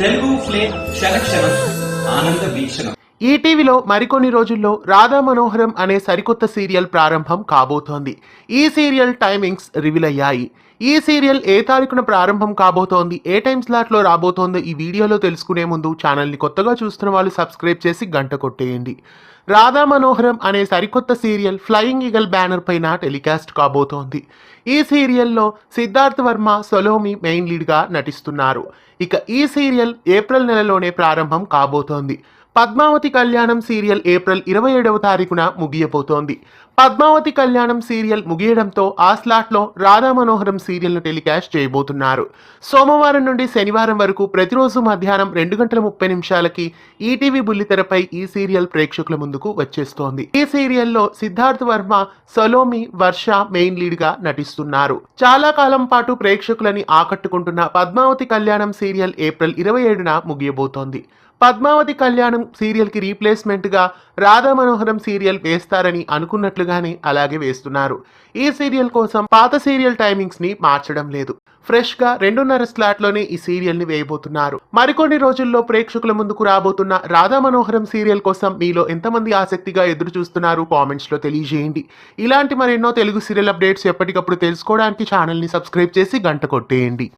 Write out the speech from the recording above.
Telugu flame క్షణక్షణం ఆనంద వీక్షణం. ఈటీవీలో మరికొన్ని రోజుల్లో రాధా మనోహరం అనే సరికొత్త సీరియల్ ప్రారంభం కాబోతోంది. ఈ సీరియల్ టైమింగ్స్ రివీల్ అయ్యాయి. ఈ సీరియల్ ఏ తారీఖున ప్రారంభం కాబోతోంది, ఏ టైం స్లాట్లో రాబోతోందో ఈ వీడియోలో తెలుసుకునే ముందు ఛానల్ని కొత్తగా చూస్తున్న వాళ్ళు సబ్స్క్రైబ్ చేసి గంట కొట్టేయండి. రాధా మనోహరం అనే సరికొత్త సీరియల్ ఫ్లయింగ్ ఈగల్ బ్యానర్ పైన టెలికాస్ట్ కాబోతోంది. ఈ సీరియల్లో సిద్ధార్థ్ వర్మ, సొలోమి మెయిన్ లీడ్గా నటిస్తున్నారు. ఇక ఈ సీరియల్ ఏప్రిల్ నెలలోనే ప్రారంభం కాబోతోంది. పద్మావతి కళ్యాణం సీరియల్ ఏప్రిల్ 27వ తారీఖున ముగియబోతోంది. పద్మావతి కళ్యాణం సీరియల్ ముగియడంతో ఆ స్లాట్లో రాధా మనోహరం సీరియల్ను టెలికాస్ట్ చేయబోతున్నారు. సోమవారం నుండి శనివారం వరకు ప్రతిరోజు మధ్యాహ్నం 2:30 ఈటీవీ బుల్లితెరపై ఈ సీరియల్ ప్రేక్షకుల ముందుకు వచ్చేస్తోంది. ఈ సీరియల్లో సిద్ధార్థ్ వర్మ, సొలోమి, వర్ష మెయిన్ లీడ్ గా నటిస్తున్నారు. చాలా కాలం పాటు ప్రేక్షకులని ఆకట్టుకుంటున్న పద్మావతి కళ్యాణం సీరియల్ ఏప్రిల్ 27న ముగియబోతోంది. పద్మావతి కళ్యాణం సీరియల్ కి రీప్లేస్మెంట్ గా రాధా మనోహరం సీరియల్ వేస్తారని అనుకున్నట్లుగానే అలాగే వేస్తున్నారు. ఈ సీరియల్ కోసం పాత సీరియల్ టైమింగ్స్ ని మార్చడం లేదు. ఫ్రెష్ గా 2:30 స్లాట్లోనే ఈ సీరియల్ ని వేయబోతున్నారు. మరికొన్ని రోజుల్లో ప్రేక్షకుల ముందుకు రాబోతున్న రాధా మనోహరం సీరియల్ కోసం మీలో ఎంతమంది ఆసక్తిగా ఎదురు చూస్తున్నారు కామెంట్స్ లో తెలియజేయండి. ఇలాంటి మరెన్నో తెలుగు సీరియల్ అప్డేట్స్ ఎప్పటికప్పుడు తెలుసుకోవడానికి ఛానల్ ని సబ్స్క్రైబ్ చేసి గంట కొట్టేయండి.